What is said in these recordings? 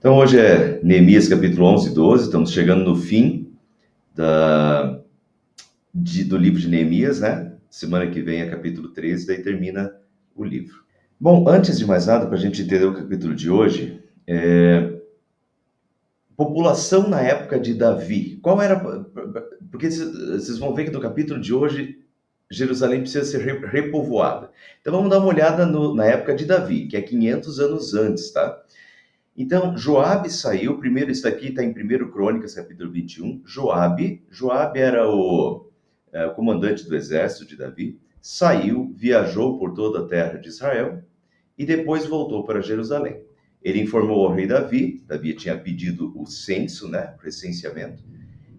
Então, hoje é Neemias capítulo 11 e 12, estamos chegando no fim da, do livro de Neemias, né? Semana que vem é capítulo 13, daí termina o livro. Bom, antes de mais nada, para a gente entender o capítulo de hoje, população na época de Davi. Qual era. Porque vocês vão ver que no capítulo de hoje, Jerusalém precisa ser repovoada. Então, vamos dar uma olhada na época de Davi, que é 500 anos antes, tá? Então, Joabe saiu, primeiro, isso daqui está em 1 Crônicas, capítulo 21. Joabe era o comandante do exército de Davi, saiu, viajou por toda a terra de Israel e depois voltou para Jerusalém. Ele informou ao rei Davi tinha pedido o censo, né, o recenseamento.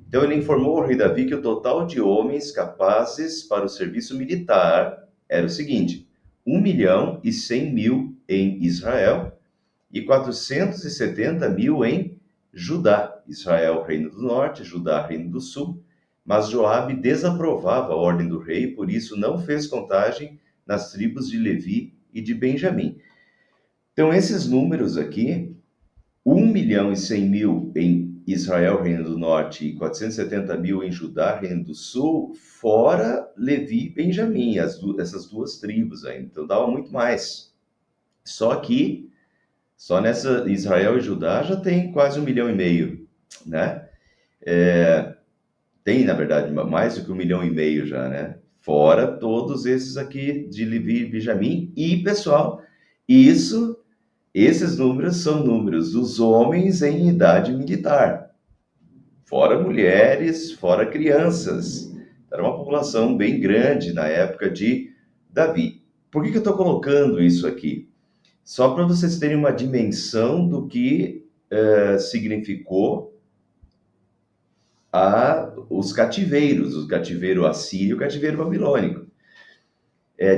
Então, ele informou ao rei Davi que o total de homens capazes para o serviço militar era o seguinte: 1.100.000 em Israel e 470.000 em Judá. Israel, reino do norte, Judá, reino do sul. Mas Joabe desaprovava a ordem do rei, por isso não fez contagem nas tribos de Levi e de Benjamim. Então, esses números aqui, 1.100.000 em Israel, reino do norte, e 470.000 em Judá, reino do sul, fora Levi e Benjamim, essas duas tribos aí. Então, dava muito mais. Só nessa Israel e Judá já tem quase 1,5 milhão, né? Tem, na verdade, mais do que 1,5 milhão já, né? Fora todos esses aqui de Levi e Benjamim. E, pessoal, esses números são números dos homens em idade militar. Fora mulheres, fora crianças. Era uma população bem grande na época de Davi. Por que eu estou colocando isso aqui? Só para vocês terem uma dimensão do que significou os cativeiros, o cativeiro assírio e o cativeiro babilônico.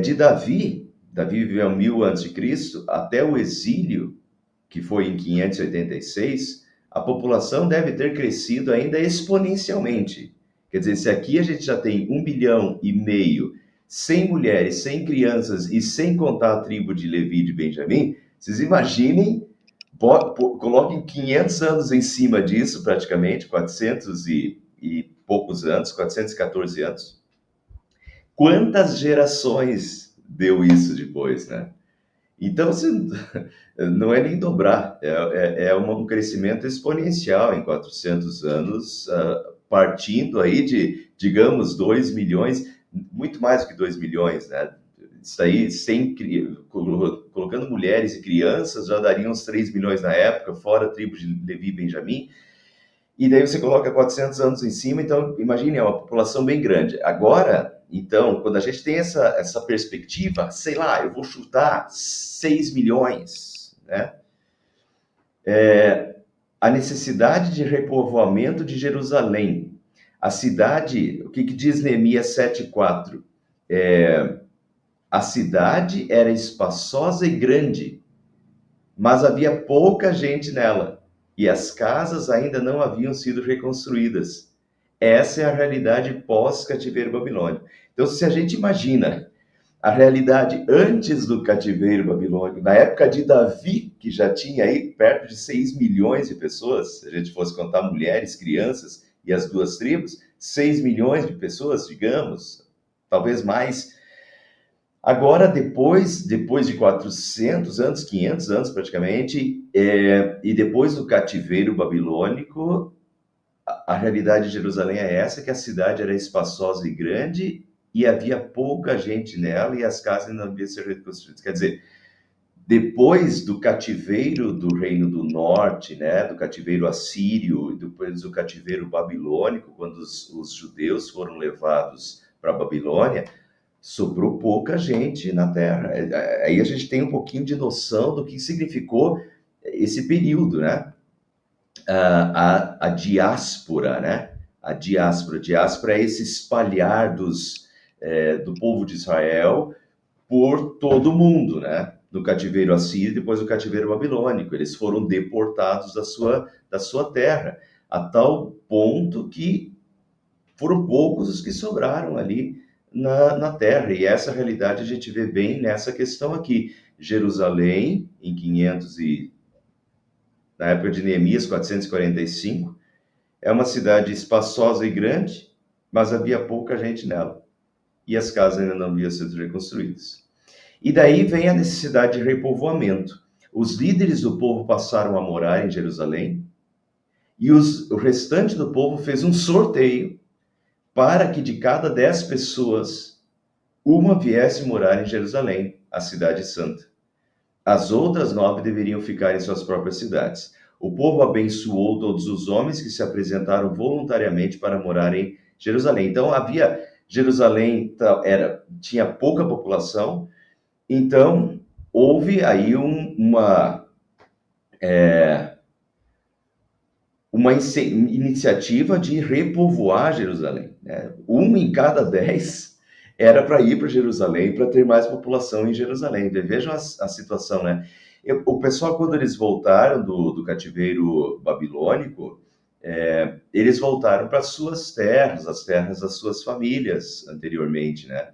De Davi viveu 1000 a.C., até o exílio, que foi em 586, a população deve ter crescido ainda exponencialmente. Quer dizer, se aqui a gente já tem 1,5 milhão, sem mulheres, sem crianças e sem contar a tribo de Levi e de Benjamim, vocês imaginem, coloquem 500 anos em cima disso, praticamente, 400 e poucos anos, 414 anos. Quantas gerações deu isso depois, né? Então, não é nem dobrar, é um crescimento exponencial em 400 anos, partindo aí de, digamos, 2 milhões, muito mais do que 2 milhões, né? Isso aí, colocando mulheres e crianças, já daria uns 3 milhões na época, fora a tribo de Levi e Benjamim. E daí você coloca 400 anos em cima, então imagine, é uma população bem grande. Agora, então, quando a gente tem essa perspectiva, sei lá, eu vou chutar 6 milhões, né? A necessidade de repovoamento de Jerusalém. A cidade, o que diz Neemias 7,4? A cidade era espaçosa e grande, mas havia pouca gente nela, e as casas ainda não haviam sido reconstruídas. Essa é a realidade pós-cativeiro babilônico. Então, se a gente imagina a realidade antes do cativeiro babilônico, na época de Davi, que já tinha aí perto de 6 milhões de pessoas, se a gente fosse contar mulheres, crianças e as duas tribos, 6 milhões de pessoas, digamos, talvez mais. Agora, depois de 400 anos, 500 anos praticamente, e depois do cativeiro babilônico, a realidade de Jerusalém é essa, que a cidade era espaçosa e grande e havia pouca gente nela e as casas não haviam sido reconstruídas. Quer dizer, depois do cativeiro do Reino do Norte, né, do cativeiro assírio e depois do cativeiro babilônico, quando os judeus foram levados para a Babilônia, sobrou pouca gente na terra. Aí a gente tem um pouquinho de noção do que significou esse período, né? A diáspora, né? Diáspora é esse espalhar do povo de Israel por todo o mundo, né? No cativeiro assírio, depois do cativeiro babilônico. Eles foram deportados da sua terra, a tal ponto que foram poucos os que sobraram ali na terra. E essa realidade a gente vê bem nessa questão aqui. Jerusalém, em 500 na época de Neemias, 445. É uma cidade espaçosa e grande, mas havia pouca gente nela. E as casas ainda não haviam sido reconstruídas. E daí vem a necessidade de repovoamento. Os líderes do povo passaram a morar em Jerusalém e o restante do povo fez um sorteio para que de cada 10 pessoas, uma viesse morar em Jerusalém, a cidade santa. As outras 9 deveriam ficar em suas próprias cidades. O povo abençoou todos os homens que se apresentaram voluntariamente para morar em Jerusalém. Então Jerusalém tinha pouca população, então houve aí uma iniciativa de repovoar Jerusalém, né? Um em cada 10 era para ir para Jerusalém, para ter mais população em Jerusalém. Vejam a situação, né? O pessoal, quando eles voltaram do cativeiro babilônico, eles voltaram para suas terras, as terras das suas famílias anteriormente, né?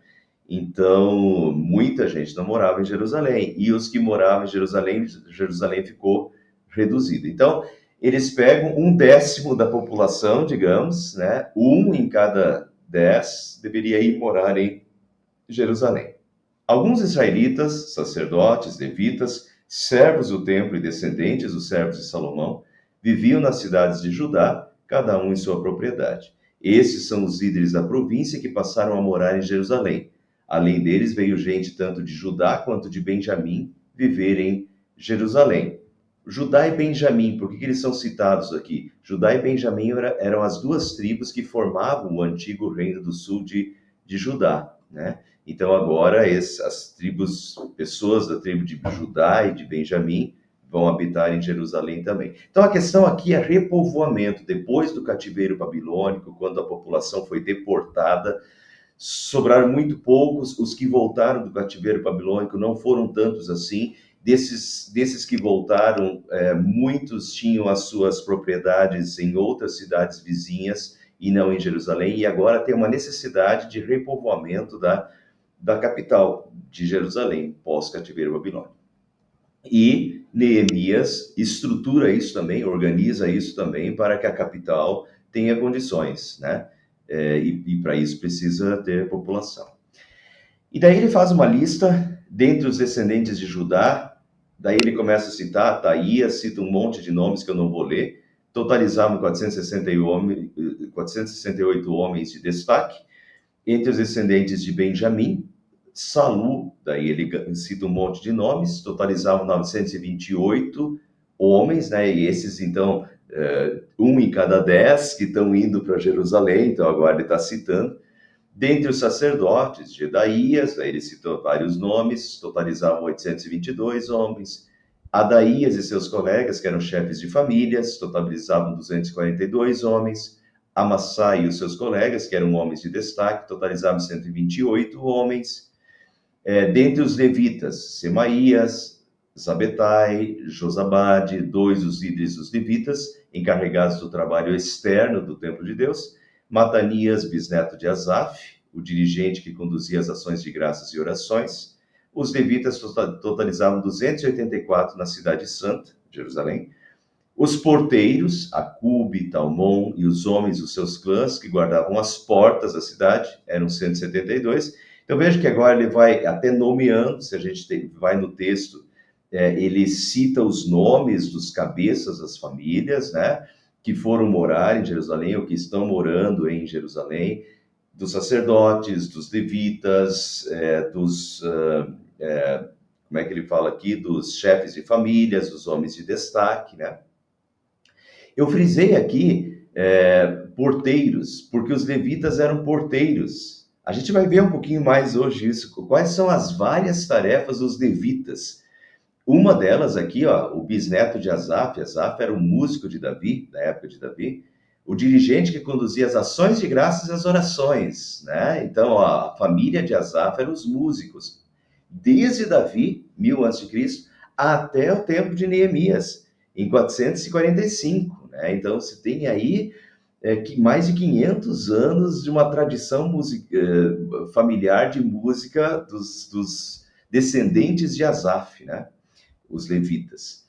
Então, muita gente não morava em Jerusalém. E os que moravam em Jerusalém, Jerusalém ficou reduzida. Então, eles pegam 1/10 da população, digamos, né? Um em cada 10 deveria ir morar em Jerusalém. Alguns israelitas, sacerdotes, levitas, servos do templo e descendentes dos servos de Salomão, viviam nas cidades de Judá, cada um em sua propriedade. Esses são os líderes da província que passaram a morar em Jerusalém. Além deles, veio gente tanto de Judá quanto de Benjamim viver em Jerusalém. Judá e Benjamim, por que eles são citados aqui? Judá e Benjamim eram as duas tribos que formavam o antigo reino do sul de Judá, né? Então agora as tribos, pessoas da tribo de Judá e de Benjamim vão habitar em Jerusalém também. Então a questão aqui é repovoamento. Depois do cativeiro babilônico, quando a população foi deportada, sobraram muito poucos. Os que voltaram do cativeiro babilônico não foram tantos assim. Desses que voltaram, muitos tinham as suas propriedades em outras cidades vizinhas e não em Jerusalém, e agora tem uma necessidade de repovoamento da capital de Jerusalém, pós-cativeiro babilônico. E Neemias estrutura isso também, organiza isso também para que a capital tenha condições, né? E para isso precisa ter população. E daí ele faz uma lista dentre os descendentes de Judá, daí ele começa a citar Ataías, cita um monte de nomes que eu não vou ler, totalizavam 468 homens de destaque. Entre os descendentes de Benjamim, Salu, daí ele cita um monte de nomes, totalizavam 928 homens, né? E esses, então, um em cada 10 que estão indo para Jerusalém, então agora ele está citando. Dentre os sacerdotes, Jedaías, aí ele citou vários nomes, totalizavam 822 homens. Adaías e seus colegas, que eram chefes de famílias, totalizavam 242 homens. Amassai e os seus colegas, que eram homens de destaque, totalizavam 128 homens. Dentre os levitas, Semaías, Zabetai, Josabade, 2 dos líderes dos levitas, encarregados do trabalho externo do templo de Deus. Matanias, bisneto de Asaf, o dirigente que conduzia as ações de graças e orações. Os levitas totalizavam 284 na cidade santa, Jerusalém. Os porteiros, Acube, Talmon e os homens dos seus clãs que guardavam as portas da cidade, eram 172. Então veja que agora ele vai até nomeando, se a gente vai no texto, ele cita os nomes dos cabeças das famílias, né, que foram morar em Jerusalém ou que estão morando em Jerusalém, dos sacerdotes, dos levitas, como é que ele fala aqui, dos chefes de famílias, dos homens de destaque, né? Eu frisei aqui porteiros, porque os levitas eram porteiros. A gente vai ver um pouquinho mais hoje isso. Quais são as várias tarefas dos levitas? Uma delas aqui, ó, o bisneto de Asaf. Asaf era um músico de Davi, da época de Davi. O dirigente que conduzia as ações de graças e as orações, né? Então, ó, a família de Asaf eram os músicos. Desde Davi, 1000 a.C., até o tempo de Neemias, em 445. Né? Então, se tem aí mais de 500 anos de uma tradição familiar de música dos descendentes de Asaf, né? Os levitas.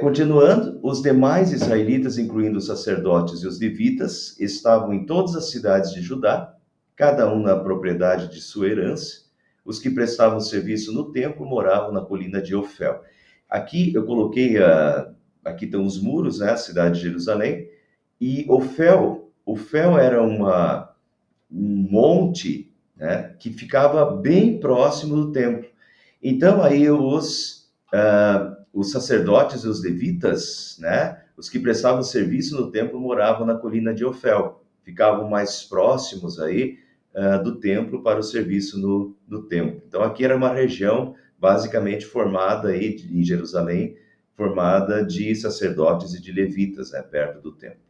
Continuando, os demais israelitas, incluindo os sacerdotes e os levitas, estavam em todas as cidades de Judá, cada um na propriedade de sua herança. Os que prestavam serviço no templo moravam na colina de Ofel. Aqui eu coloquei, aqui estão os muros, né, a cidade de Jerusalém, e Ofel era um monte, né, que ficava bem próximo do templo. Então aí os sacerdotes e os levitas, né, os que prestavam serviço no templo moravam na colina de Ofel, ficavam mais próximos aí do templo para o serviço no templo. Então aqui era uma região basicamente formada aí em Jerusalém, formada de sacerdotes e de levitas, né, perto do templo.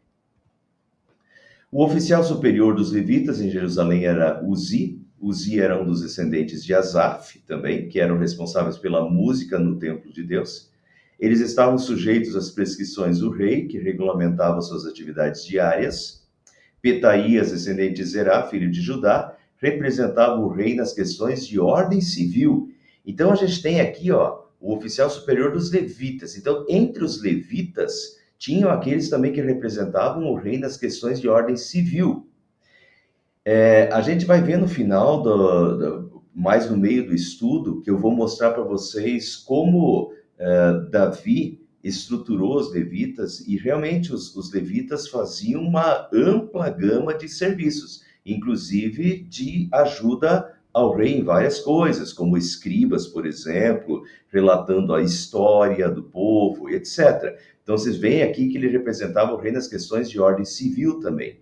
O oficial superior dos levitas em Jerusalém era Uzi. Uzi era um dos descendentes de Asaf também, que eram responsáveis pela música no templo de Deus. Eles estavam sujeitos às prescrições do rei, que regulamentava suas atividades diárias. Petaías, descendente de Zerá, filho de Judá, representava o rei nas questões de ordem civil. Então a gente tem aqui, ó, o oficial superior dos levitas. Então, entre os levitas, tinham aqueles também que representavam o rei nas questões de ordem civil. A gente vai ver no final, mais no meio do estudo, que eu vou mostrar para vocês como Davi estruturou os levitas, e realmente os levitas faziam uma ampla gama de serviços, inclusive de ajuda ao rei em várias coisas, como escribas, por exemplo, relatando a história do povo, etc. Então vocês veem aqui que ele representava o rei nas questões de ordem civil também.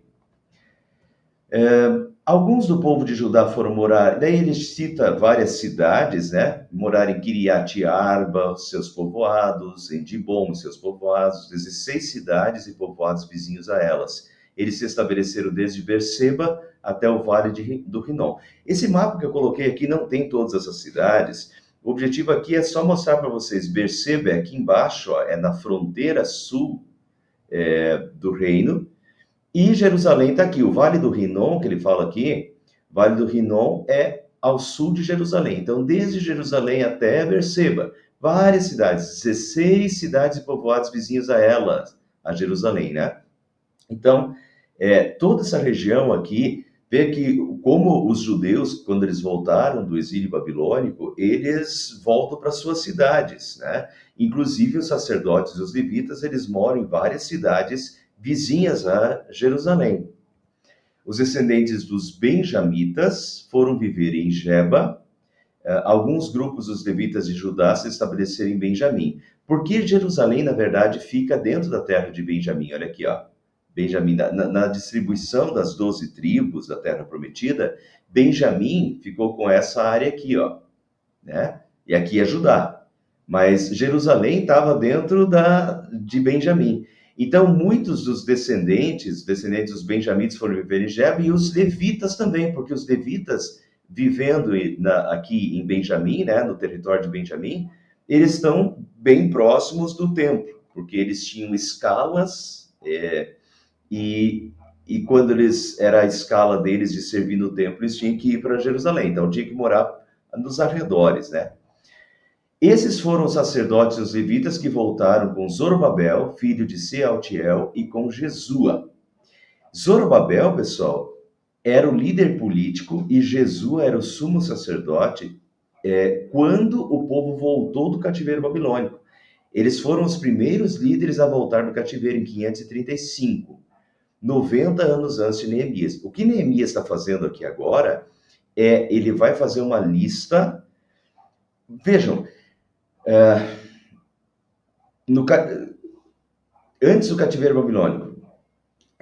Alguns do povo de Judá foram morar, daí ele cita várias cidades, né? Morar em Kiriat Arba, seus povoados, em Dibom, seus povoados, 16 cidades e povoados vizinhos a elas. Eles se estabeleceram desde Berseba até o vale do Rinom. Esse mapa que eu coloquei aqui não tem todas essas cidades. O objetivo aqui é só mostrar para vocês. Berseba é aqui embaixo, ó, é na fronteira sul do reino. E Jerusalém está aqui, o Vale do Rinom, que ele fala aqui, Vale do Rinom é ao sul de Jerusalém. Então, desde Jerusalém até Berseba, várias cidades, 16 cidades e povoados vizinhos a elas, a Jerusalém, né? Então, toda essa região aqui, vê que como os judeus, quando eles voltaram do exílio babilônico, eles voltam para suas cidades, né? Inclusive os sacerdotes e os levitas, eles moram em várias cidades vizinhas a Jerusalém. Os descendentes dos benjamitas foram viver em Geba. Alguns grupos dos levitas de Judá se estabeleceram em Benjamim. Porque Jerusalém, na verdade, fica dentro da terra de Benjamim. Olha aqui, ó. Benjamim, na distribuição das 12 tribos da terra prometida, Benjamim ficou com essa área aqui, ó, né? E aqui é Judá. Mas Jerusalém estava dentro de Benjamim. Então, muitos dos descendentes dos benjamitas foram viver em Geba, e os levitas também, porque os levitas, vivendo aqui em Benjamim, né, no território de Benjamim, eles estão bem próximos do templo, porque eles tinham escalas, e quando era a escala deles de servir no templo, eles tinham que ir para Jerusalém, então tinha que morar nos arredores, né? Esses foram os sacerdotes e os levitas que voltaram com Zorobabel, filho de Sealtiel, e com Jesua. Zorobabel, pessoal, era o líder político e Jesua era o sumo sacerdote quando o povo voltou do cativeiro babilônico. Eles foram os primeiros líderes a voltar do cativeiro em 535, 90 anos antes de Neemias. O que Neemias está fazendo aqui agora ele vai fazer uma lista. Vejam, antes do cativeiro babilônico.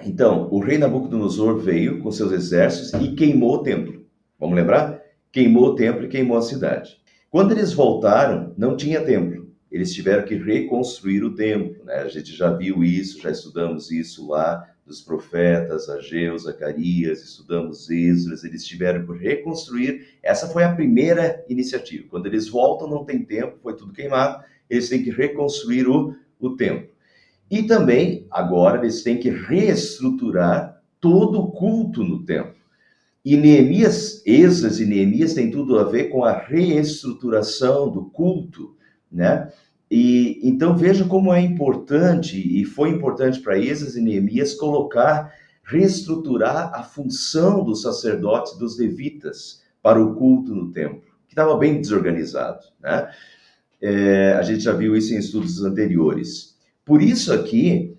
Então, o rei Nabucodonosor veio com seus exércitos e queimou o templo. Vamos lembrar? Queimou o templo e queimou a cidade. Quando eles voltaram, não tinha templo. Eles tiveram que reconstruir o templo, né? A gente já viu isso, já estudamos isso lá dos profetas, Ageu, Zacarias, estudamos Esdras, eles tiveram que reconstruir. Essa foi a primeira iniciativa. Quando eles voltam, não tem templo, foi tudo queimado, eles têm que reconstruir o templo. E também, agora, eles têm que reestruturar todo o culto no templo. E Neemias, Esdras e Neemias têm tudo a ver com a reestruturação do culto, né? E então veja como é importante, e foi importante para Esdras e Neemias colocar, reestruturar a função dos sacerdotes e dos levitas para o culto no templo, que estava bem desorganizado, né? A gente já viu isso em estudos anteriores. Por isso aqui,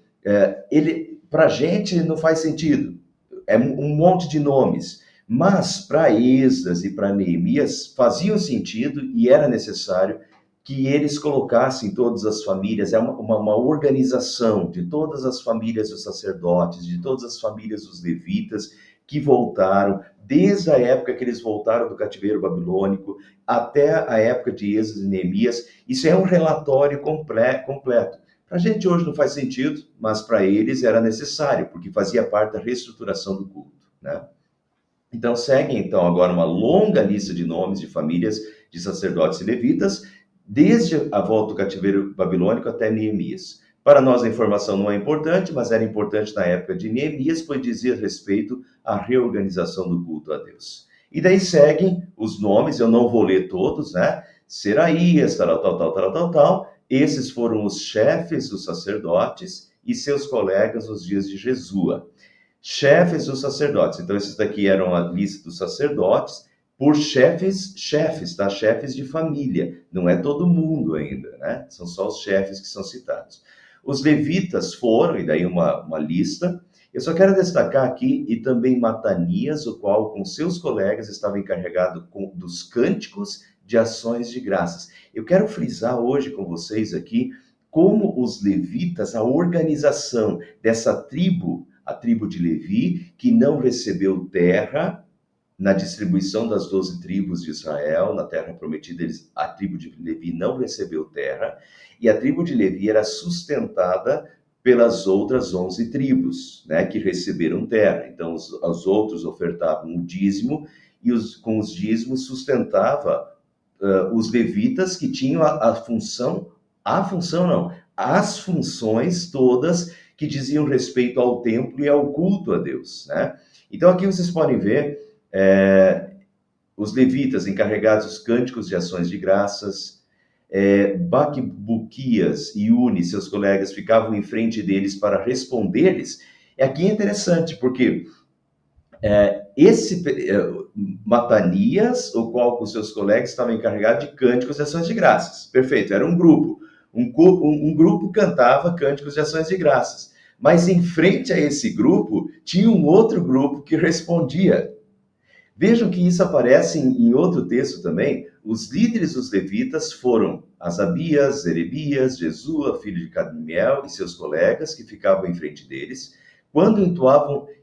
para a gente não faz sentido. É um monte de nomes. Mas para Esdras e para Neemias faziam sentido e era necessário que eles colocassem todas as famílias, uma organização de todas as famílias dos sacerdotes, de todas as famílias dos levitas, que voltaram, desde a época que eles voltaram do cativeiro babilônico, até a época de Esdras e Neemias. Isso é um relatório completo. Para a gente hoje não faz sentido, mas para eles era necessário, porque fazia parte da reestruturação do culto, né? Então segue então agora uma longa lista de nomes de famílias de sacerdotes e levitas, desde a volta do cativeiro babilônico até Neemias. Para nós a informação não é importante, mas era importante na época de Neemias, pois dizia respeito à reorganização do culto a Deus. E daí seguem os nomes, eu não vou ler todos, né? Seraías, tal. Esses foram os chefes dos sacerdotes e seus colegas nos dias de Jesua. Chefes dos sacerdotes. Então, esses daqui eram a lista dos sacerdotes por chefes, tá? Chefes de família. Não é todo mundo ainda, né? São só os chefes que são citados. Os levitas foram, e daí uma lista. Eu só quero destacar aqui, e também Matanias, o qual com seus colegas estava encarregado dos cânticos de ações de graças. Eu quero frisar hoje com vocês aqui como os levitas, a organização dessa tribo, a tribo de Levi, que não recebeu terra na distribuição das 12 tribos de Israel, na terra prometida, a tribo de Levi não recebeu terra, e a tribo de Levi era sustentada pelas outras 11 tribos, né, que receberam terra. Então, os outros ofertavam o dízimo, e com os dízimos sustentava os levitas, que tinham as funções todas que diziam respeito ao templo e ao culto a Deus, né? Então aqui vocês podem ver os levitas encarregados dos cânticos de ações de graças, Baquibuquias e Uni, seus colegas, ficavam em frente deles para responder-lhes. Aqui é interessante, porque esse Matanias, o qual com seus colegas estava encarregado de cânticos de ações de graças. Perfeito, era um grupo. Um grupo cantava cânticos de ações de graças. Mas em frente a esse grupo, tinha um outro grupo que respondia. Vejam que isso aparece em outro texto também. Os líderes dos levitas foram Asabias, Zerebias, Jesua, filho de Cadmiel, e seus colegas que ficavam em frente deles,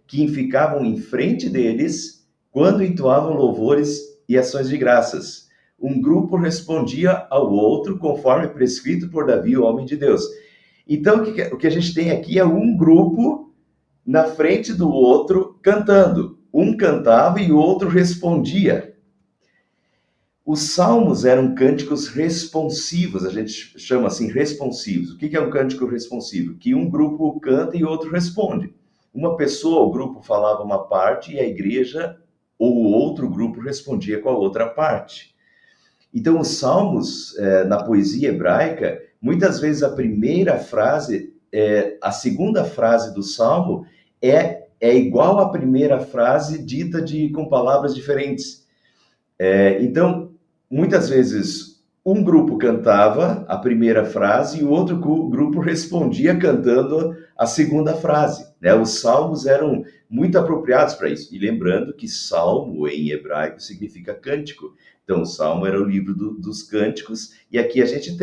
que ficavam em frente deles, quando entoavam louvores e ações de graças. Um grupo respondia ao outro conforme prescrito por Davi, o homem de Deus. Então, o que a gente tem aqui é um grupo na frente do outro cantando. Um cantava e o outro respondia. Os salmos eram cânticos responsivos, a gente chama assim responsivos. O que é um cântico responsivo? Que um grupo canta e outro responde. Uma pessoa, o grupo falava uma parte e a igreja ou o outro grupo respondia com a outra parte. Então, os salmos, na poesia hebraica, muitas vezes a primeira frase, a segunda frase do salmo é igual à primeira frase dita com palavras diferentes. Então, muitas vezes, um grupo cantava a primeira frase e o outro grupo respondia cantando a segunda frase, né? Os salmos eram muito apropriados para isso. E lembrando que salmo em hebraico significa cântico. Então, o salmo era o livro dos cânticos, e aqui a gente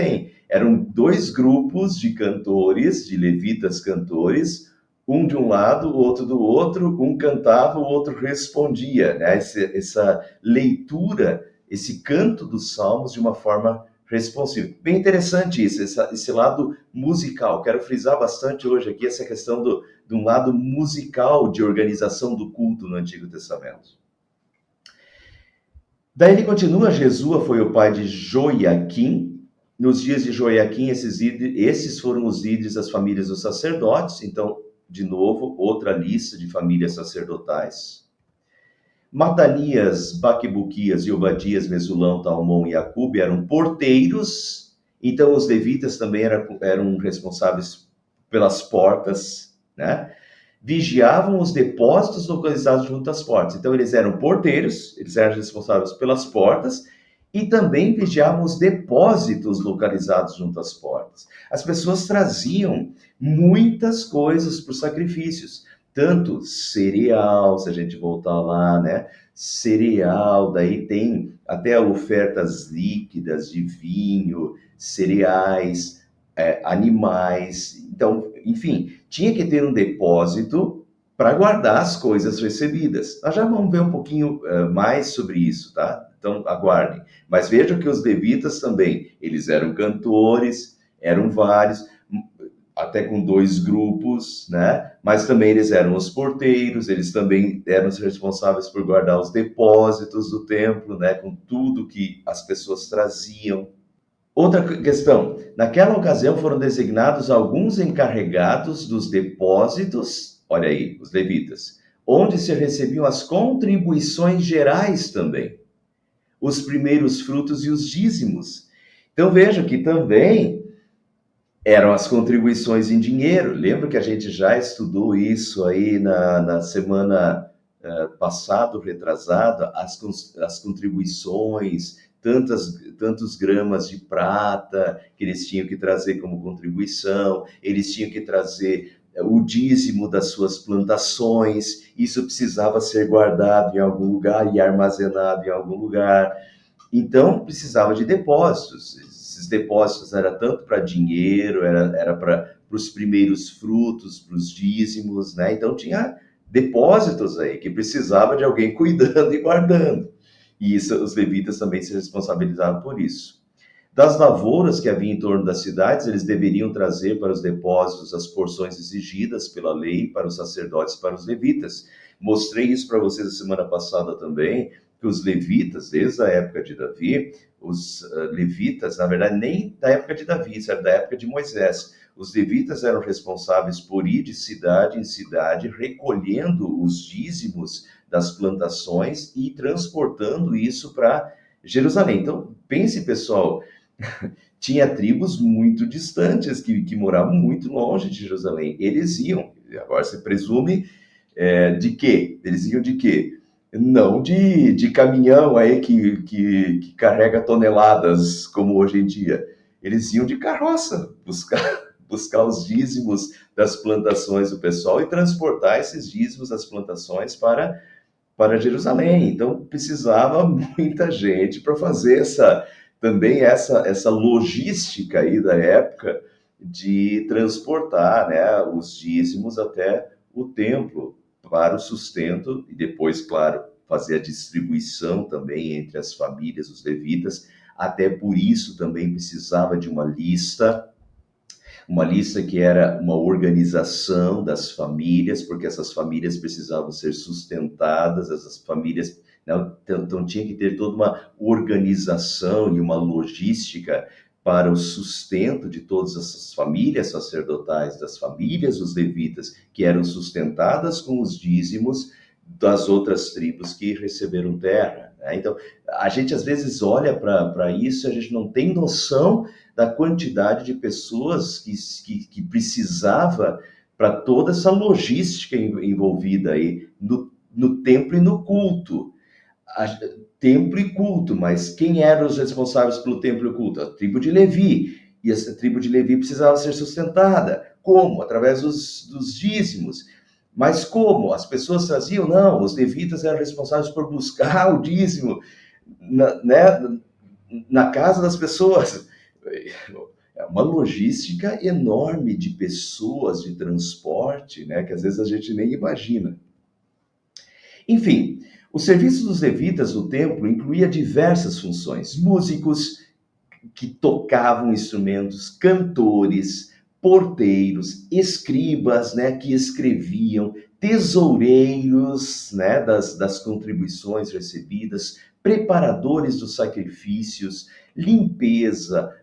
eram dois grupos de cantores, de levitas cantores, um de um lado, o outro do outro, um cantava, o outro respondia, né? Essa leitura, esse canto dos salmos de uma forma responsiva. Bem interessante isso, esse lado musical. Quero frisar bastante hoje aqui essa questão de um lado musical de organização do culto no Antigo Testamento. Daí ele continua, Jesua foi o pai de Joiaquim. Nos dias de Joiaquim, esses foram os líderes das famílias dos sacerdotes. Então, de novo, outra lista de famílias sacerdotais. Matanias, Baquibuquias e Obadias, Mesulão, Talmon e Acube eram porteiros Então, os levitas também eram responsáveis pelas portas, né? Vigiavam os depósitos localizados junto às portas. Então, eles eram porteiros, eles eram responsáveis pelas portas e também vigiavam os depósitos localizados junto às portas. As pessoas traziam muitas coisas para os sacrifícios, tanto cereal, se a gente voltar lá, né? Cereal, daí tem até ofertas líquidas de vinho, cereais, animais. Então, enfim, tinha que ter um depósito para guardar as coisas recebidas. Nós já vamos ver um pouquinho mais sobre isso, tá? Então, aguardem. Mas vejam que os levitas também, eles eram cantores, eram vários, até com 2 grupos, né? Mas também eles eram os porteiros, eles também eram os responsáveis por guardar os depósitos do templo, né? Com tudo que as pessoas traziam. Outra questão, naquela ocasião foram designados alguns encarregados dos depósitos, olha aí, os levitas, onde se recebiam as contribuições gerais também, os primeiros frutos e os dízimos. Então veja que também eram as contribuições em dinheiro. Lembra que a gente já estudou isso aí na semana passada, retrasada, as contribuições, tantos gramas de prata que eles tinham que trazer como contribuição, eles tinham que trazer o dízimo das suas plantações, isso precisava ser guardado em algum lugar e armazenado em algum lugar. Então, precisava de depósitos. Esses depósitos era tanto para dinheiro, era para os primeiros frutos, para os dízimos, né? Então, tinha depósitos aí que precisava de alguém cuidando e guardando. E isso, os levitas também se responsabilizavam por isso. Das lavouras que havia em torno das cidades, eles deveriam trazer para os depósitos as porções exigidas pela lei para os sacerdotes e para os levitas. Mostrei isso para vocês a semana passada também, que os levitas, desde a época de Davi, os levitas, na verdade, nem da época de Davi, isso era da época de Moisés. Os levitas eram responsáveis por ir de cidade em cidade, recolhendo os dízimos das plantações e transportando isso para Jerusalém. Então, pense, pessoal, tinha tribos muito distantes que moravam muito longe de Jerusalém. Eles iam, agora se presume de quê? Eles iam de quê? Não de caminhão aí que carrega toneladas, como hoje em dia. Eles iam de carroça buscar os dízimos das plantações do pessoal e transportar esses dízimos das plantações para Jerusalém. Então, precisava muita gente para fazer essa logística aí da época de transportar, né, os dízimos até o templo para o sustento e depois, claro, fazer a distribuição também entre as famílias, os levitas. Até por isso também precisava de uma lista que era uma organização das famílias, porque essas famílias precisavam ser sustentadas, essas famílias, né, então tinha que ter toda uma organização e uma logística para o sustento de todas essas famílias sacerdotais, das famílias dos levitas, que eram sustentadas com os dízimos das outras tribos que receberam terra, né? Então, a gente às vezes olha para isso e a gente não tem noção da quantidade de pessoas que precisava para toda essa logística envolvida aí no templo e no culto. Templo e culto, mas quem eram os responsáveis pelo templo e culto? A tribo de Levi. E essa tribo de Levi precisava ser sustentada. Como? Através dos dízimos. Mas como? As pessoas traziam? Não, os levitas eram responsáveis por buscar o dízimo na casa das pessoas. É uma logística enorme de pessoas, de transporte, né, que às vezes a gente nem imagina. Enfim, o serviço dos levitas no templo incluía diversas funções: músicos que tocavam instrumentos, cantores, porteiros, escribas, né, que escreviam, tesoureiros, né, das contribuições recebidas, preparadores dos sacrifícios, limpeza.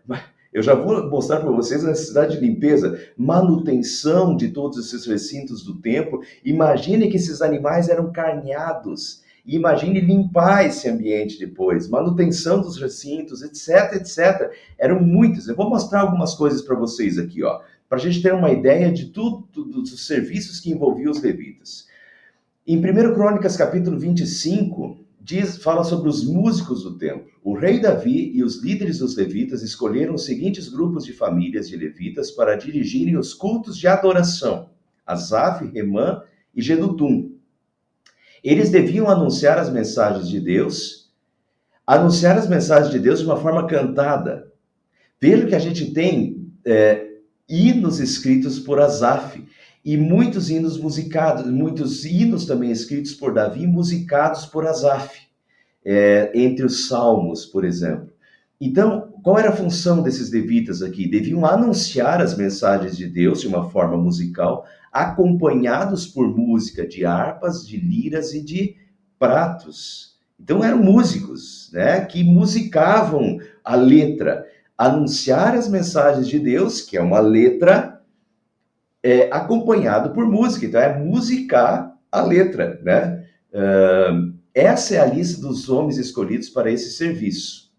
Eu já vou mostrar para vocês a necessidade de limpeza, manutenção de todos esses recintos do templo. Imagine que esses animais eram carneados, E imagine limpar esse ambiente depois, manutenção dos recintos, etc, etc. Eram muitos. Eu vou mostrar algumas coisas para vocês aqui, ó, para a gente ter uma ideia de tudo, dos serviços que envolviam os levitas. Em 1 Crônicas, capítulo 25, fala sobre os músicos do templo. O rei Davi e os líderes dos levitas escolheram os seguintes grupos de famílias de levitas para dirigirem os cultos de adoração: Asaf, Remã e Jedutum. Eles deviam anunciar as mensagens de Deus de uma forma cantada. Veja que a gente tem hinos escritos por Asaf e muitos hinos musicados, muitos hinos também escritos por Davi, musicados por Asaf, entre os salmos, por exemplo. Então, qual era a função desses levitas aqui? Deviam anunciar as mensagens de Deus de uma forma musical, acompanhados por música de harpas, de liras e de pratos. Então, eram músicos, né, que musicavam a letra. Anunciar as mensagens de Deus, que é uma letra, acompanhado por música. Então, é musicar a letra, né? Essa é a lista dos homens escolhidos para esse serviço.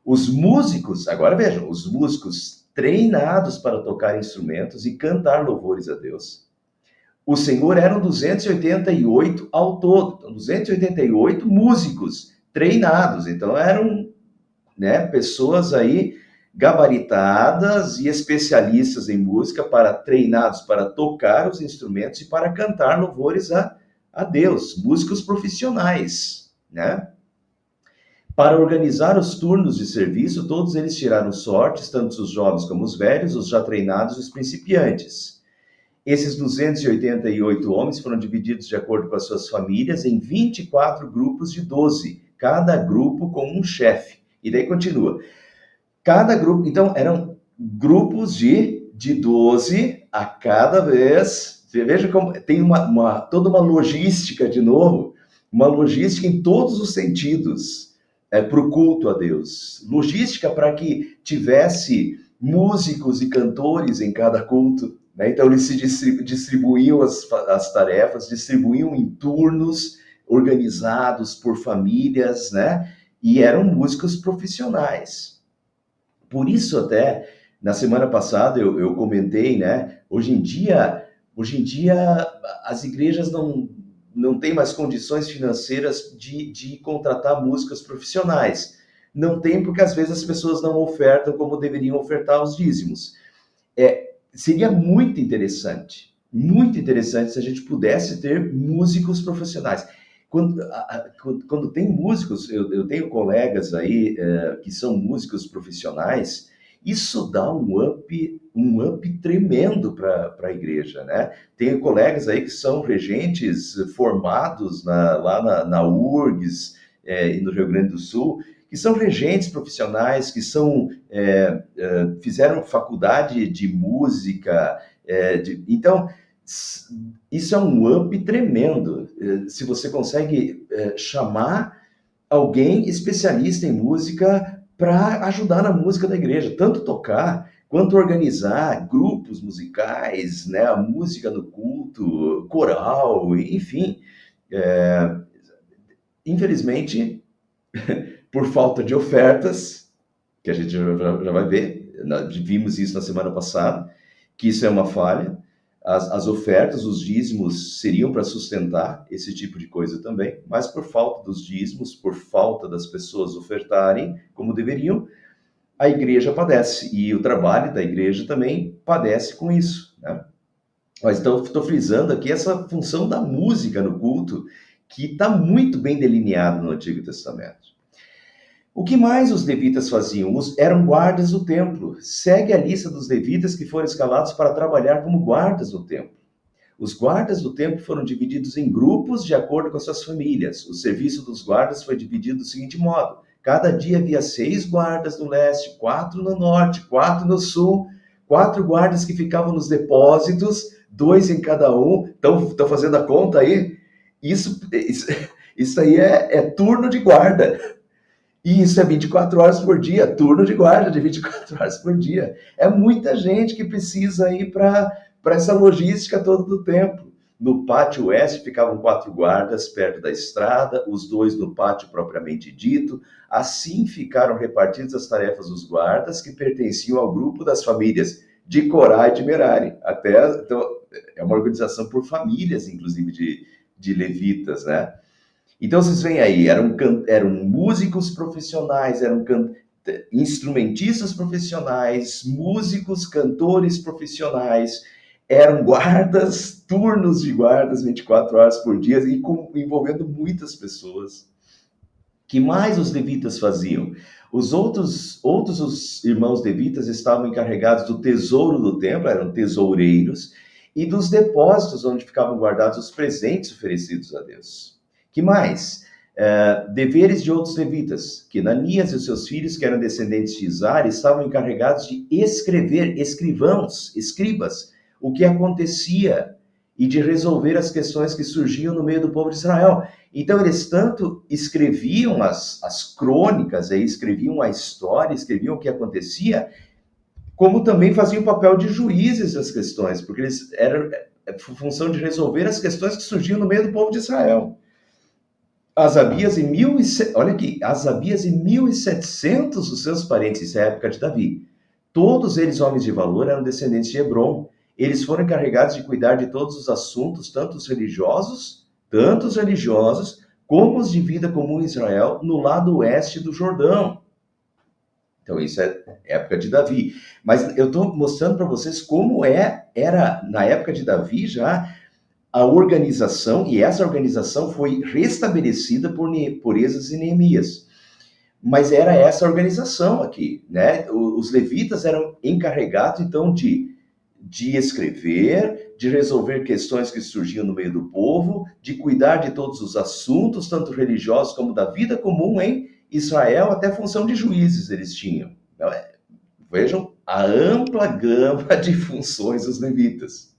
Os músicos, agora vejam, os músicos treinados para tocar instrumentos e cantar louvores a Deus. O Senhor eram 288 ao todo, então 288 músicos treinados, então eram, né, pessoas aí gabaritadas e especialistas em música, treinados para tocar os instrumentos e para cantar louvores a Deus, músicos profissionais, né? Para organizar os turnos de serviço, todos eles tiraram sortes, tanto os jovens como os velhos, os já treinados e os principiantes. Esses 288 homens foram divididos de acordo com as suas famílias em 24 grupos de 12, cada grupo com um chefe. E daí continua. Cada grupo, então, eram grupos de 12 a cada vez. Você veja como tem toda uma logística, de novo, uma logística em todos os sentidos para o culto a Deus. Logística para que tivesse músicos e cantores em cada culto, né? Então, eles se distribuíam as tarefas, distribuíam em turnos organizados por famílias, né? E eram músicos profissionais. Por isso, até, na semana passada, eu comentei, né? Hoje em dia, as igrejas não têm mais condições financeiras de contratar músicos profissionais. Não tem, porque às vezes as pessoas não ofertam como deveriam ofertar os dízimos. Seria muito interessante se a gente pudesse ter músicos profissionais. Quando tem músicos, eu tenho colegas aí que são músicos profissionais, isso dá um up tremendo para a igreja, né? Tenho colegas aí que são regentes formados lá na URGS, no Rio Grande do Sul, que são regentes profissionais, que fizeram faculdade de música, então isso é um up tremendo. Se você consegue chamar alguém especialista em música para ajudar na música da igreja, tanto tocar quanto organizar grupos musicais, né, a música no culto, coral, enfim. Infelizmente, por falta de ofertas, que a gente já vai ver, vimos isso na semana passada, que isso é uma falha. As ofertas, os dízimos seriam para sustentar esse tipo de coisa também, mas por falta dos dízimos, por falta das pessoas ofertarem como deveriam, a igreja padece, e o trabalho da igreja também padece com isso, né? Mas então, estou frisando aqui essa função da música no culto, que está muito bem delineado no Antigo Testamento. O que mais os levitas faziam? Eram guardas do templo. Segue a lista dos levitas que foram escalados para trabalhar como guardas do templo. Os guardas do templo foram divididos em grupos de acordo com as suas famílias. O serviço dos guardas foi dividido do seguinte modo: cada dia havia 6 guardas no leste, 4 no norte, 4 no sul, 4 guardas que ficavam nos depósitos, 2 em cada um. Estão fazendo a conta aí? Isso aí é turno de guarda. E isso é 24 horas por dia, turno de guarda de 24 horas por dia. É muita gente que precisa ir para essa logística toda do templo. No pátio oeste ficavam 4 guardas perto da estrada, os 2 no pátio propriamente dito. Assim ficaram repartidas as tarefas dos guardas que pertenciam ao grupo das famílias de Corá e de Merari. Até, então, é uma organização por famílias, inclusive, de levitas, né? Então, vocês veem aí, eram músicos profissionais, instrumentistas profissionais, músicos, cantores profissionais, eram guardas, turnos de guardas 24 horas por dia, e envolvendo muitas pessoas. Que mais os levitas faziam? Os irmãos levitas estavam encarregados do tesouro do templo, eram tesoureiros, e dos depósitos onde ficavam guardados os presentes oferecidos a Deus. Que mais? Deveres de outros levitas, que Ananias e os seus filhos, que eram descendentes de Izar, estavam encarregados de escrever, escribas, o que acontecia e de resolver as questões que surgiam no meio do povo de Israel. Então, eles tanto escreviam as crônicas, escreviam a história, escreviam o que acontecia, como também faziam o papel de juízes das questões, porque eles eram função de resolver as questões que surgiam no meio do povo de Israel. Olha aqui, Asabias e 1.700 dos seus parentes, isso é a época de Davi. Todos eles, homens de valor, eram descendentes de Hebron. Eles foram encarregados de cuidar de todos os assuntos, tanto os religiosos, como os de vida comum em Israel, no lado oeste do Jordão. Então, isso é época de Davi. Mas eu estou mostrando para vocês como era, na época de Davi, já a organização, e essa organização foi restabelecida por Esdras e Neemias. Mas era essa organização aqui, né? Os levitas eram encarregados, então, de escrever, de resolver questões que surgiam no meio do povo, de cuidar de todos os assuntos, tanto religiosos como da vida comum em Israel, até função de juízes eles tinham. Então, vejam a ampla gama de funções dos levitas.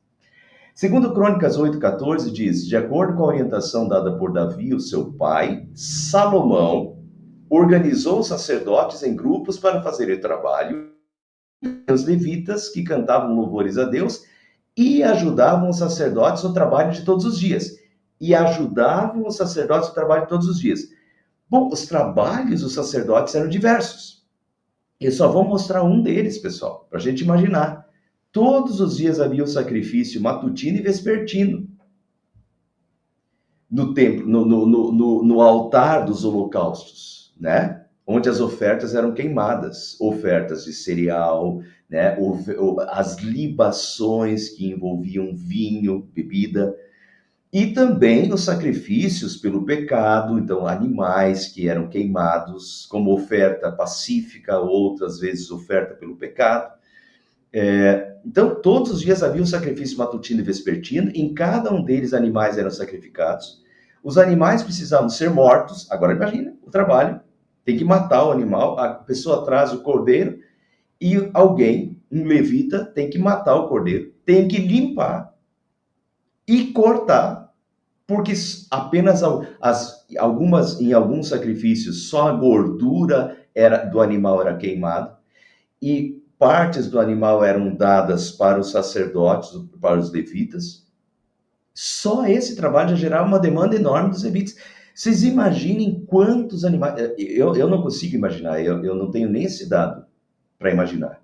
Segundo Crônicas 8,14 diz, de acordo com a orientação dada por Davi, o seu pai, Salomão organizou os sacerdotes em grupos para fazerem o trabalho, os levitas que cantavam louvores a Deus e ajudavam os sacerdotes no trabalho de todos os dias. Bom, os trabalhos dos sacerdotes eram diversos. Eu só vou mostrar um deles, pessoal, para a gente imaginar. Todos os dias havia o sacrifício matutino e vespertino no templo, no altar dos holocaustos, né? Onde as ofertas eram queimadas, ofertas de cereal, né? As libações que envolviam vinho, bebida, e também os sacrifícios pelo pecado, então animais que eram queimados como oferta pacífica, outras vezes oferta pelo pecado. Então, todos os dias havia um sacrifício matutino e vespertino, em cada um deles animais eram sacrificados. Os animais precisavam ser mortos, agora imagina o trabalho, tem que matar o animal, a pessoa traz o cordeiro, e alguém, um levita, tem que matar o cordeiro, tem que limpar e cortar, porque apenas em alguns sacrifícios só a gordura do animal era queimada, e partes do animal eram dadas para os sacerdotes, para os levitas. Só esse trabalho já gerava uma demanda enorme dos levitas. Vocês imaginem quantos animais... Eu não consigo imaginar, eu não tenho nem esse dado para imaginar.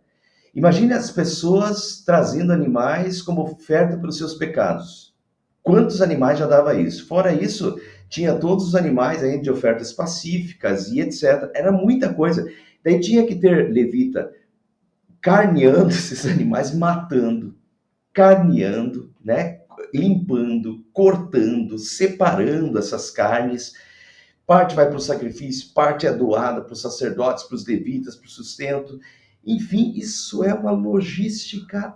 Imagine as pessoas trazendo animais como oferta pelos seus pecados. Quantos animais já dava isso? Fora isso, tinha todos os animais aí de ofertas pacíficas e etc. Era muita coisa. Daí tinha que ter levita carneando esses animais, matando, carneando, né? Limpando, cortando, separando essas carnes. Parte vai para o sacrifício, parte é doada para os sacerdotes, para os levitas, para o sustento. Enfim, isso é uma logística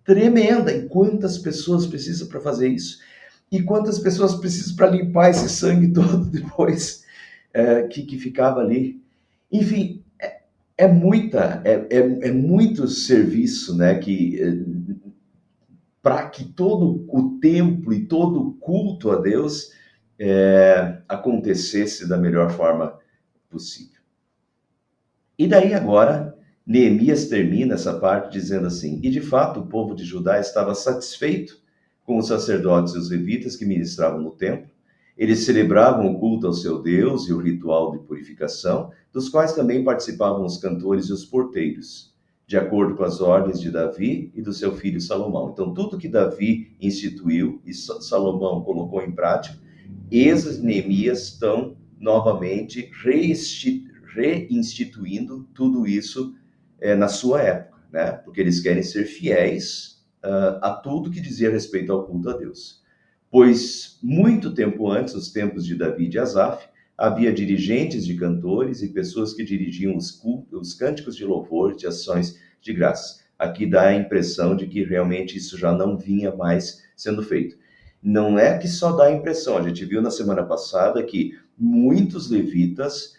tremenda. E quantas pessoas precisam para fazer isso? E quantas pessoas precisam para limpar esse sangue todo depois que ficava ali? Enfim, é muito serviço, né, para que todo o templo e todo o culto a Deus acontecesse da melhor forma possível. E daí agora, Neemias termina essa parte dizendo assim, e de fato o povo de Judá estava satisfeito com os sacerdotes e os levitas que ministravam no templo. Eles celebravam o culto ao seu Deus e o ritual de purificação, dos quais também participavam os cantores e os porteiros, de acordo com as ordens de Davi e do seu filho Salomão. Então, tudo que Davi instituiu e Salomão colocou em prática, Esdras e Neemias estão novamente reinstituindo tudo isso na sua época, né? Porque eles querem ser fiéis a tudo que dizia respeito ao culto a Deus. Pois muito tempo antes, os tempos de Davi e de Asaf, havia dirigentes de cantores e pessoas que dirigiam os cânticos de louvor, de ações de graças. Aqui dá a impressão de que realmente isso já não vinha mais sendo feito. Não é que só dá a impressão, a gente viu na semana passada que muitos levitas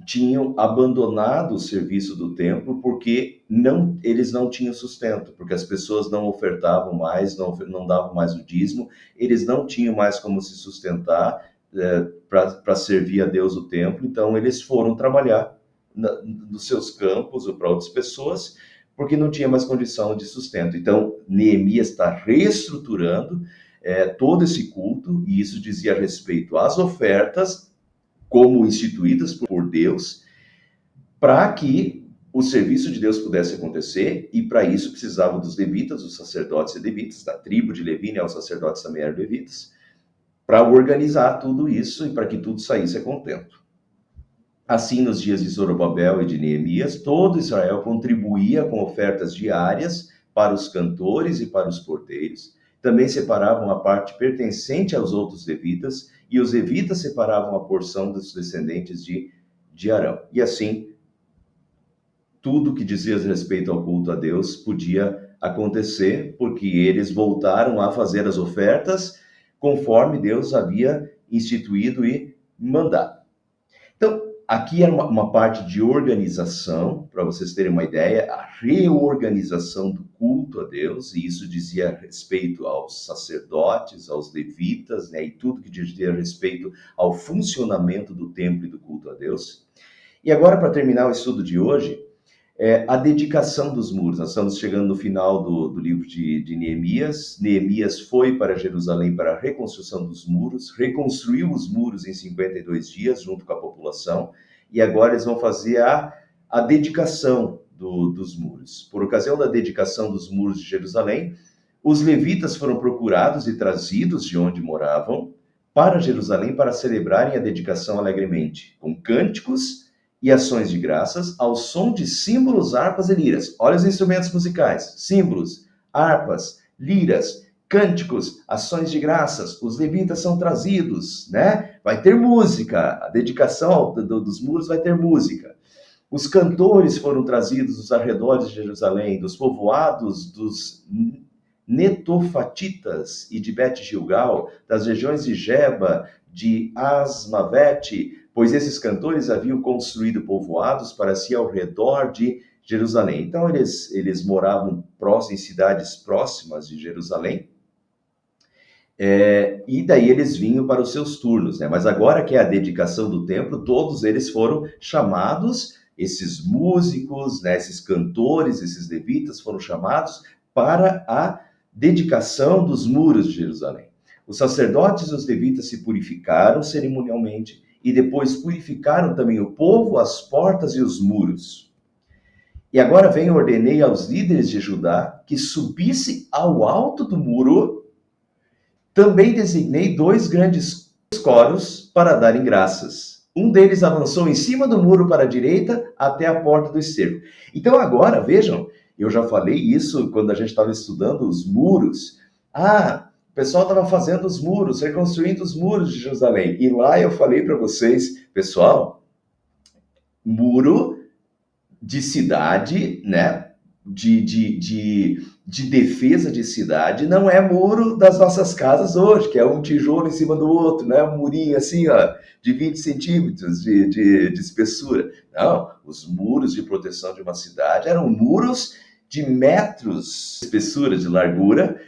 tinham abandonado o serviço do templo porque eles não tinham sustento, porque as pessoas não ofertavam mais, não davam mais o dízimo, eles não tinham mais como se sustentar para servir a Deus o templo, então eles foram trabalhar nos seus campos ou para outras pessoas, porque não tinha mais condição de sustento. Então, Neemias está reestruturando todo esse culto, e isso dizia respeito às ofertas, como instituídas por Deus, para que o serviço de Deus pudesse acontecer, e para isso precisava dos levitas, os sacerdotes e levitas, da tribo de Levi, né, os sacerdotes também eram levitas, para organizar tudo isso e para que tudo saísse a contento. Assim, nos dias de Zorobabel e de Neemias, todo Israel contribuía com ofertas diárias para os cantores e para os porteiros. Também separavam a parte pertencente aos outros levitas, e os levitas separavam a porção dos descendentes de Arão. E assim, tudo que dizia respeito ao culto a Deus podia acontecer, porque eles voltaram a fazer as ofertas conforme Deus havia instituído e mandado. Então, aqui era uma parte de organização, para vocês terem uma ideia, a reorganização do culto a Deus, e isso dizia respeito aos sacerdotes, aos levitas, né, e tudo que dizia respeito ao funcionamento do templo e do culto a Deus. E agora, para terminar o estudo de hoje, a dedicação dos muros. Nós estamos chegando no final do livro de Neemias. Neemias foi para Jerusalém para a reconstrução dos muros, reconstruiu os muros em 52 dias, junto com a população, e agora eles vão fazer a dedicação dos muros. Por ocasião da dedicação dos muros de Jerusalém, os levitas foram procurados e trazidos de onde moravam para Jerusalém para celebrarem a dedicação alegremente, com cânticos e ações de graças, ao som de símbolos, harpas e liras. Olha os instrumentos musicais: símbolos, harpas, liras, cânticos, ações de graças. Os levitas são trazidos, né? Vai ter música. A dedicação dos muros vai ter música. Os cantores foram trazidos dos arredores de Jerusalém, dos povoados dos netofatitas e de Bet-Gilgal, das regiões de Geba, de Asmavete, pois esses cantores haviam construído povoados para si ao redor de Jerusalém. Então, eles moravam em cidades próximas de Jerusalém, e daí eles vinham para os seus turnos, né? Mas agora que é a dedicação do templo, todos eles foram chamados, esses músicos, né, esses cantores, esses levitas foram chamados para a dedicação dos muros de Jerusalém. Os sacerdotes e os levitas se purificaram cerimonialmente, e depois purificaram também o povo, as portas e os muros. E agora vem, ordenei aos líderes de Judá que subisse ao alto do muro. Também designei 2 grandes coros para darem graças. Um deles avançou em cima do muro para a direita até a porta do esterco. Então agora, vejam, eu já falei isso quando a gente estava estudando os muros. O pessoal estava fazendo os muros, reconstruindo os muros de Jerusalém. E lá eu falei para vocês, pessoal, muro de cidade, né? De defesa de cidade, não é muro das nossas casas hoje, que é um tijolo em cima do outro, né? Um murinho assim, ó, de 20 centímetros de espessura. Não, os muros de proteção de uma cidade eram muros de metros de espessura, de largura,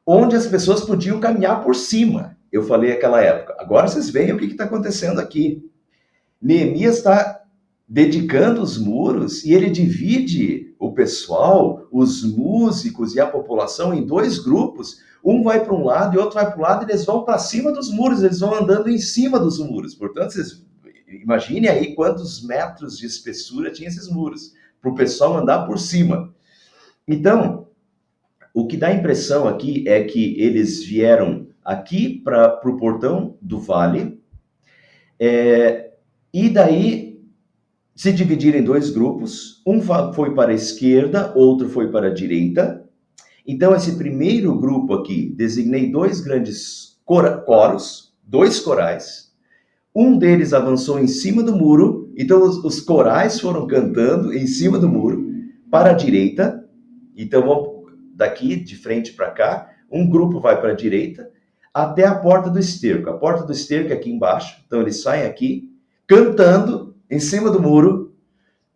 onde as pessoas podiam caminhar por cima. Eu falei naquela época. Agora vocês veem o que está acontecendo aqui. Neemias está dedicando os muros, e ele divide o pessoal, os músicos e a população em dois grupos. Um vai para um lado e outro vai para o lado, e eles vão para cima dos muros, eles vão andando em cima dos muros. Portanto, vocês imaginem aí quantos metros de espessura tinha esses muros, para o pessoal andar por cima. Então, o que dá a impressão aqui é que eles vieram aqui para o portão do vale, e daí se dividiram em dois grupos. Um foi para a esquerda, outro foi para a direita. Então, esse primeiro grupo aqui, designei dois grandes coros, dois corais. Um deles avançou em cima do muro, então os corais foram cantando em cima do muro, para a direita. Então, vamos daqui, de frente para cá, um grupo vai para a direita, até a porta do esterco. A porta do esterco é aqui embaixo, então eles saem aqui, cantando em cima do muro,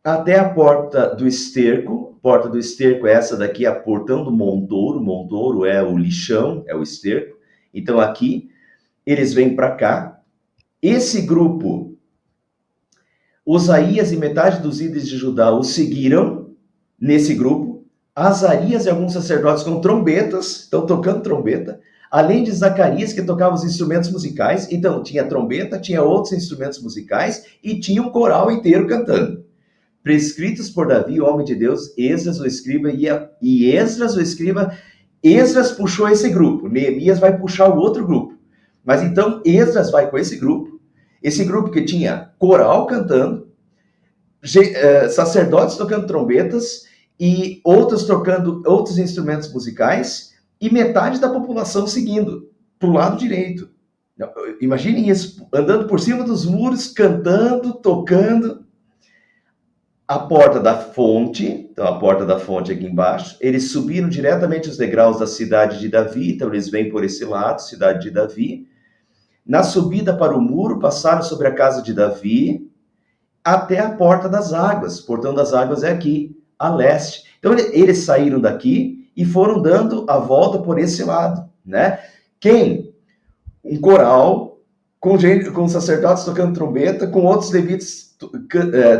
até a porta do esterco. Porta do esterco é essa daqui, a portão do montouro. Montouro é o lixão, é o esterco. Então aqui, eles vêm para cá. Esse grupo, Osaías e metade dos líderes de Judá o seguiram nesse grupo. Azarias e alguns sacerdotes com trombetas, estão tocando trombeta, além de Zacarias, que tocava os instrumentos musicais. Então, tinha trombeta, tinha outros instrumentos musicais e tinha um coral inteiro cantando. Prescritos por Davi, o homem de Deus, Esdras o escriba, e Esdras o escriba, Esdras puxou esse grupo, Neemias vai puxar o outro grupo. Mas então, Esdras vai com esse grupo que tinha coral cantando, sacerdotes tocando trombetas, e outros tocando outros instrumentos musicais, e metade da população seguindo para o lado direito. Imaginem isso, andando por cima dos muros, cantando, tocando. A porta da fonte, então a porta da fonte aqui embaixo, eles subiram diretamente os degraus da cidade de Davi, então eles vêm por esse lado, cidade de Davi. Na subida para o muro, passaram sobre a casa de Davi, até a porta das águas. O portão das águas é aqui, a leste. Então eles saíram daqui e foram dando a volta por esse lado, né? Quem? Um coral com sacerdotes tocando trombeta, com outros levitas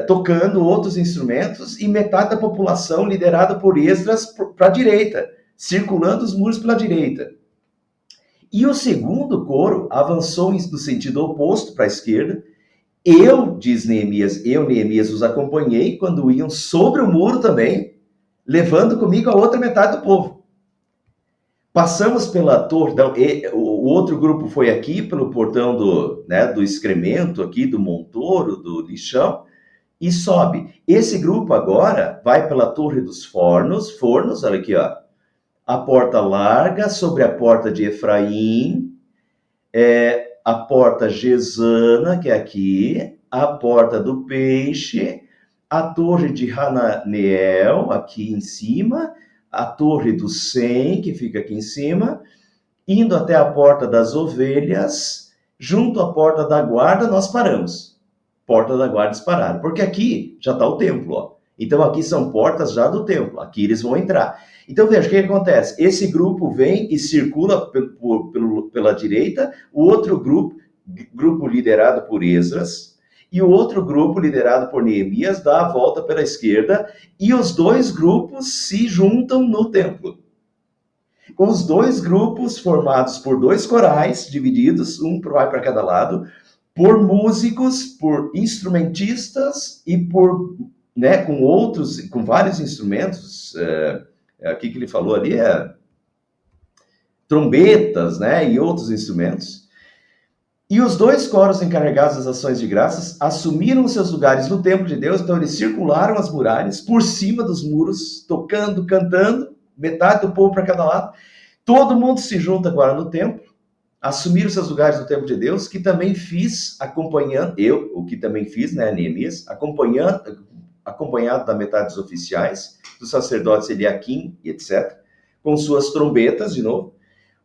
tocando outros instrumentos, e metade da população liderada por Esdras para a direita, circulando os muros pela direita. E o segundo coro avançou no sentido oposto, para a esquerda. Diz Neemias, Neemias, os acompanhei quando iam sobre o muro também, levando comigo a outra metade do povo. Passamos pela torre, o outro grupo foi aqui pelo portão do excremento, aqui do montouro, do lixão, e sobe. Esse grupo agora vai pela torre dos fornos, olha aqui, ó, a porta larga, sobre a porta de Efraim, a porta Gesana, que é aqui, a porta do peixe, a torre de Hananeel, aqui em cima, a torre do Sem, que fica aqui em cima, indo até a porta das ovelhas, junto à porta da guarda, nós paramos. Porta da guarda eles pararam, porque aqui já está o templo, ó. Então aqui são portas já do templo, aqui eles vão entrar. Então veja, o que acontece? Esse grupo vem e circula pela direita, o outro grupo liderado por Esdras, e o outro grupo liderado por Neemias dá a volta pela esquerda, e os dois grupos se juntam no templo. Os dois grupos formados por dois corais divididos, um vai para cada lado, por músicos, por instrumentistas e por, com vários instrumentos. Aqui que ele falou ali trombetas, e outros instrumentos. E os dois coros encarregados das ações de graças assumiram seus lugares no templo de Deus, então eles circularam as muralhas por cima dos muros, tocando, cantando, metade do povo para cada lado. Todo mundo se junta agora no templo, assumiram seus lugares no templo de Deus, que também fiz acompanhando, Neemias, acompanhado da metade dos oficiais, dos sacerdotes Eliaquim e etc., com suas trombetas, de novo.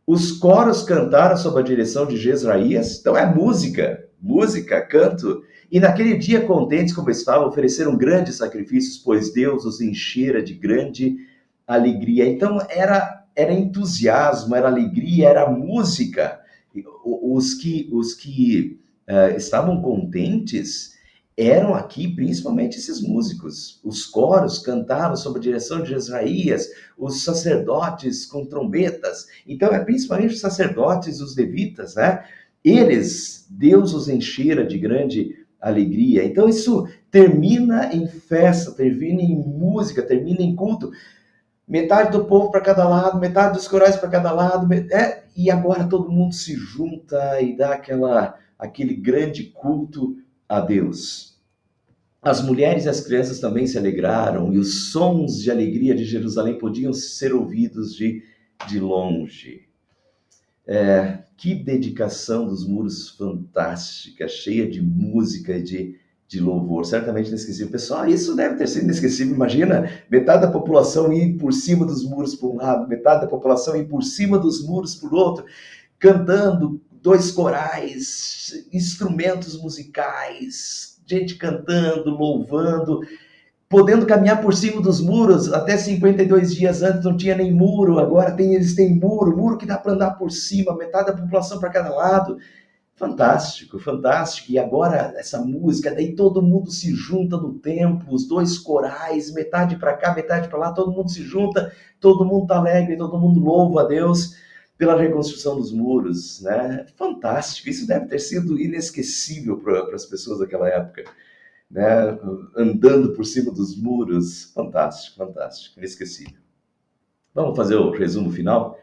Os coros cantaram sob a direção de Jezraías, então é música, canto. E naquele dia, contentes como estavam, ofereceram grandes sacrifícios, pois Deus os enchera de grande alegria. Então era entusiasmo, era alegria, era música. Os que estavam contentes eram aqui principalmente esses músicos. Os coros cantavam sob a direção de Jesraías, os sacerdotes com trombetas. Então, é principalmente os sacerdotes, os levitas, né? Eles, Deus os enchera de grande alegria. Então, isso termina em festa, termina em música, termina em culto. Metade do povo para cada lado, metade dos corais para cada lado, e agora todo mundo se junta e dá aquele grande culto a Deus. As mulheres e as crianças também se alegraram, e os sons de alegria de Jerusalém podiam ser ouvidos de longe. Que dedicação dos muros fantástica, cheia de música e de louvor, certamente inesquecível. Pessoal, isso deve ter sido inesquecível. Imagina, metade da população ir por cima dos muros por um lado, metade da população ir por cima dos muros por outro, cantando, dois corais, instrumentos musicais, gente cantando, louvando, podendo caminhar por cima dos muros. Até 52 dias antes não tinha nem muro, agora eles têm muro que dá para andar por cima, metade da população para cada lado. Fantástico, fantástico. E agora essa música, daí todo mundo se junta no templo, os dois corais, metade para cá, metade para lá, todo mundo se junta, todo mundo está alegre, todo mundo louva a Deus pela reconstrução dos muros, né? Fantástico. Isso deve ter sido inesquecível para as pessoas daquela época, né? Andando por cima dos muros. Fantástico, fantástico, inesquecível. Vamos fazer o resumo final?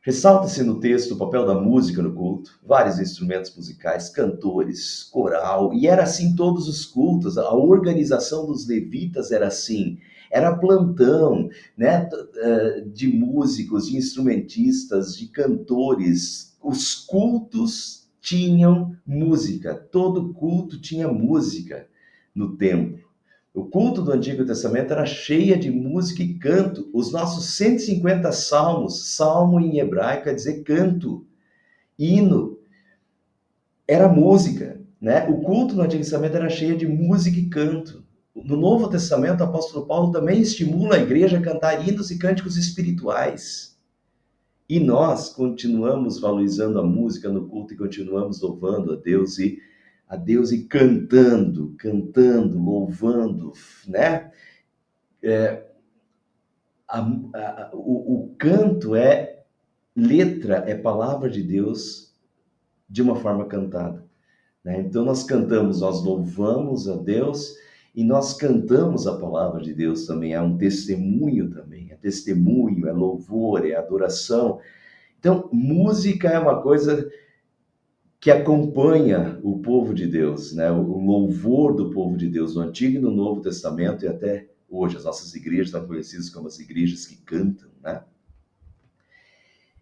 Ressalta-se no texto o papel da música no culto, vários instrumentos musicais, cantores, coral, e era assim todos os cultos. A organização dos levitas era assim, era plantão, né, de músicos, de instrumentistas, de cantores. Os cultos tinham música, todo culto tinha música no templo. O culto do Antigo Testamento era cheia de música e canto. Os nossos 150 salmos, salmo em hebraico quer dizer canto, hino, era música, né? O culto no Antigo Testamento era cheio de música e canto. No Novo Testamento, o apóstolo Paulo também estimula a igreja a cantar hinos e cânticos espirituais. E nós continuamos valorizando a música no culto e continuamos louvando a Deus e cantando, louvando, né? O canto é letra, é palavra de Deus de uma forma cantada, né? Então nós cantamos, nós louvamos a Deus e nós cantamos a palavra de Deus também. É um testemunho, é louvor, é adoração. Então, música é uma coisa que acompanha o povo de Deus, né? O louvor do povo de Deus no Antigo e no Novo Testamento, e até hoje as nossas igrejas estão conhecidas como as igrejas que cantam, né?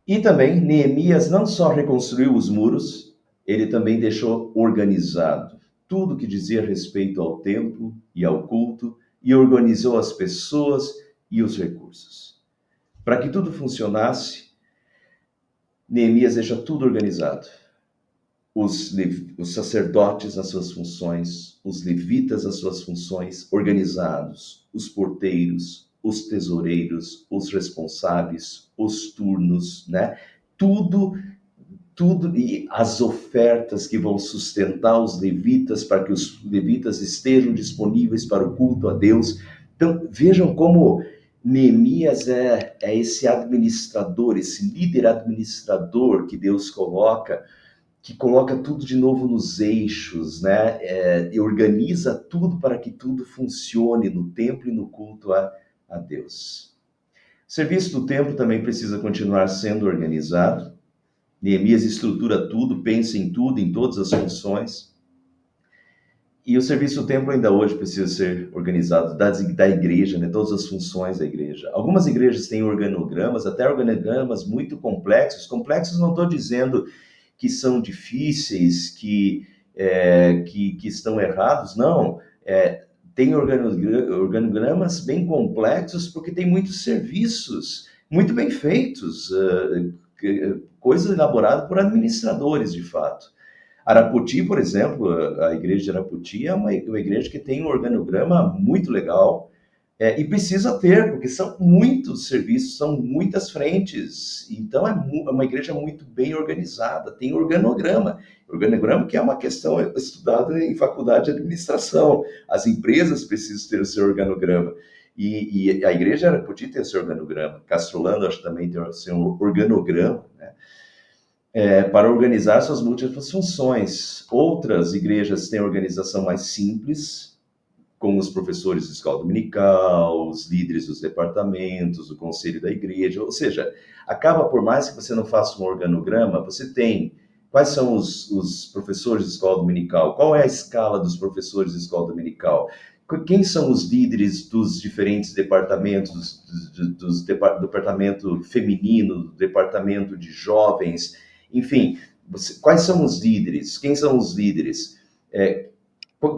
E também Neemias não só reconstruiu os muros, ele também deixou organizado tudo que dizia respeito ao templo e ao culto, e organizou as pessoas e os recursos. Para que tudo funcionasse, Neemias deixa tudo organizado. Os sacerdotes nas suas funções, os levitas nas suas funções, organizados, os porteiros, os tesoureiros, os responsáveis, os turnos, né? Tudo, e as ofertas que vão sustentar os levitas para que os levitas estejam disponíveis para o culto a Deus. Então, vejam como Neemias é esse administrador, esse líder administrador que Deus coloca, que coloca tudo de novo nos eixos, né? E organiza tudo para que tudo funcione no templo e no culto a Deus. O serviço do templo também precisa continuar sendo organizado. Neemias estrutura tudo, pensa em tudo, em todas as funções. E o serviço do templo ainda hoje precisa ser organizado da igreja, né? Todas as funções da igreja. Algumas igrejas têm organogramas, até organogramas muito complexos. Complexos não estou dizendo que são difíceis, que estão errados, não. Tem organogramas bem complexos porque tem muitos serviços muito bem feitos, coisas elaboradas por administradores, de fato. Arapoti, por exemplo, a igreja de Arapoti é uma igreja que tem um organograma muito legal, E precisa ter, porque são muitos serviços, são muitas frentes. Então, é uma igreja muito bem organizada, tem organograma. Organograma que é uma questão estudada em faculdade de administração. As empresas precisam ter o seu organograma. E a igreja podia ter o seu organograma. Castrolando, acho que também tem o seu organograma, né? Para organizar suas múltiplas funções. Outras igrejas têm organização mais simples, com os professores de escola dominical, os líderes dos departamentos, o conselho da igreja, ou seja, acaba por mais que você não faça um organograma, você tem quais são os professores de escola dominical, qual é a escala dos professores de escola dominical, quem são os líderes dos diferentes departamentos, do departamento feminino, do departamento de jovens, enfim, quais são os líderes, quem são os líderes,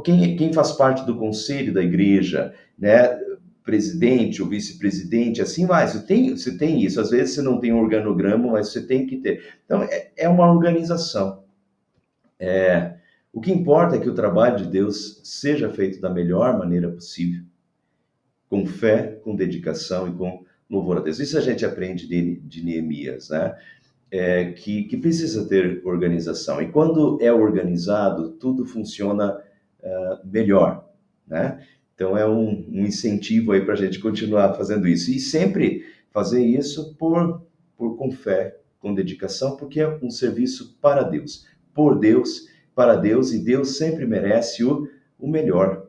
quem faz parte do conselho da igreja, né? Presidente ou vice-presidente, assim vai. Você tem isso. Às vezes você não tem um organograma, mas você tem que ter. Então, é uma organização. O que importa é que o trabalho de Deus seja feito da melhor maneira possível, com fé, com dedicação e com louvor a Deus. Isso a gente aprende de Neemias, né? Que precisa ter organização. E quando é organizado, tudo funciona melhor, né? Então é um incentivo aí para a gente continuar fazendo isso. E sempre fazer isso com fé, com dedicação, porque é um serviço para Deus, por Deus, para Deus, e Deus sempre merece o melhor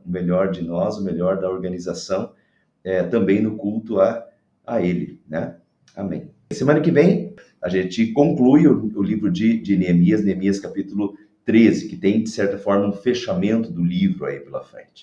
de nós, o melhor da organização, também no culto a Ele, né? Amém. Semana que vem a gente conclui o livro de Neemias, Neemias capítulo 13, que tem, de certa forma, um fechamento do livro aí pela frente.